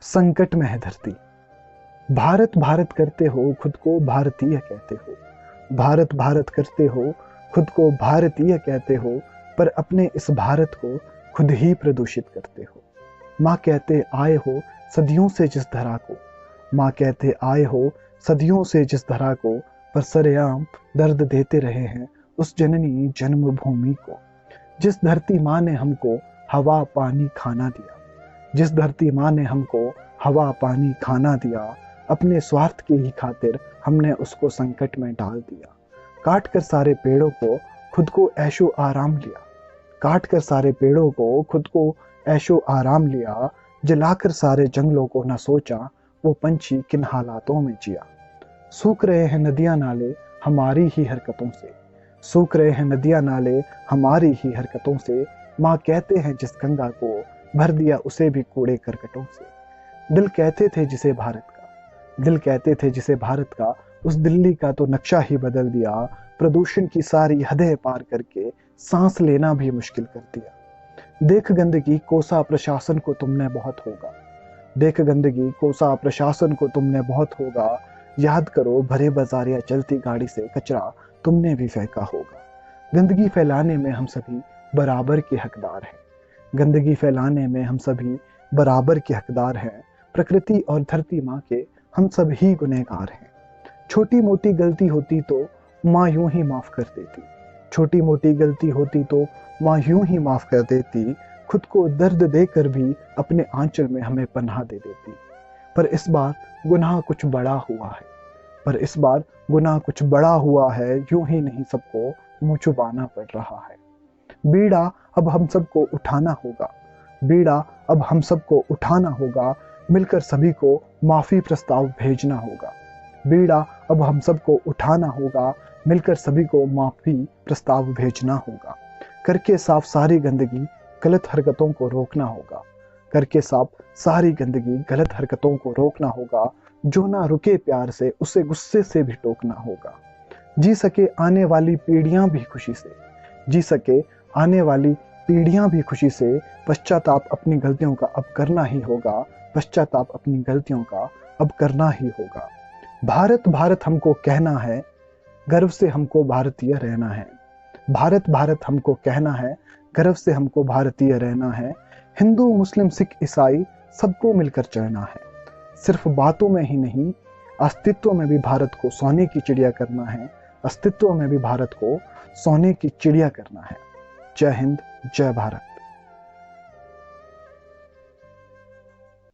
संकट में है धरती। भारत भारत करते हो, खुद को भारतीय कहते हो। भारत भारत करते हो, खुद को भारतीय कहते हो, पर अपने इस भारत को खुद ही प्रदूषित करते हो। माँ कहते आए हो सदियों से जिस धरा को, माँ कहते आए हो सदियों से जिस धरा को, पर सरेआम दर्द देते रहे हैं उस जननी जन्मभूमि को। जिस धरती माँ ने हमको हवा पानी खाना दिया, जिस धरती माँ ने हमको हवा पानी खाना दिया, अपने स्वार्थ की ही खातिर हमने उसको संकट में डाल दिया। काट कर सारे पेड़ों को खुद को ऐशो आराम लिया, काट कर सारे पेड़ों को खुद को ऐशो आराम लिया, जलाकर सारे जंगलों को न सोचा वो पंछी किन हालातों में जिया। सूख रहे हैं नदियां नाले हमारी ही हरकतों से, सूख रहे हैं नदियां नाले हमारी ही हरकतों से। माँ कहते हैं जिस गंगा को भर दिया उसे भी कूड़े करकटों से। दिल कहते थे जिसे भारत का, दिल कहते थे जिसे भारत का, उस दिल्ली का तो नक्शा ही बदल दिया। प्रदूषण की सारी हदें पार करके सांस लेना भी मुश्किल कर दिया। देख गंदगी कोसा प्रशासन को तुमने बहुत होगा, देख गंदगी कोसा प्रशासन को तुमने बहुत होगा। याद करो भरे बाजार या चलती गाड़ी से कचरा तुमने भी फेंका होगा। गंदगी फैलाने में हम सभी बराबर के हकदार हैं, गंदगी फैलाने में हम सभी बराबर के हकदार हैं। प्रकृति और धरती माँ के हम सभी गुनहगार हैं। छोटी मोटी गलती होती तो माँ यूं ही माफ कर देती, छोटी मोटी गलती होती तो माँ यूं ही माफ कर देती। खुद को दर्द देकर भी अपने आंचल में हमें पनाह दे देती। पर इस बार गुनाह कुछ बड़ा हुआ है, पर इस बार गुनाह कुछ बड़ा हुआ है। यूं ही नहीं सबको मुँह छुपाना पड़ रहा है। बीड़ा अब हम सबको उठाना होगा, बीड़ा अब हम सबको उठाना होगा। मिलकर सभी को माफी प्रस्ताव भेजना होगा, बीड़ा अब हम सबको उठाना होगा। मिलकर सभी को माफी प्रस्ताव भेजना होगा। करके साफ सारी गंदगी गलत हरकतों को रोकना होगा, करके साफ सारी गंदगी गलत हरकतों को रोकना होगा। जो ना रुके प्यार से उसे गुस्से से भी टोकना होगा। जी सके आने वाली पीढ़ियां भी खुशी से, जी सके आने वाली पीढ़ियां भी खुशी से। पश्चाताप अपनी गलतियों का अब करना ही होगा, पश्चाताप अपनी गलतियों का अब करना ही होगा। भारत भारत हमको कहना है, गर्व से हमको भारतीय रहना है। भारत भारत हमको कहना है, गर्व से हमको भारतीय रहना है। हिंदू मुस्लिम सिख ईसाई सबको मिलकर चलना है। सिर्फ बातों में ही नहीं, अस्तित्व में भी भारत को सोने की चिड़िया करना है, अस्तित्व में भी भारत को सोने की चिड़िया करना है। जय हिंद, जय भारत।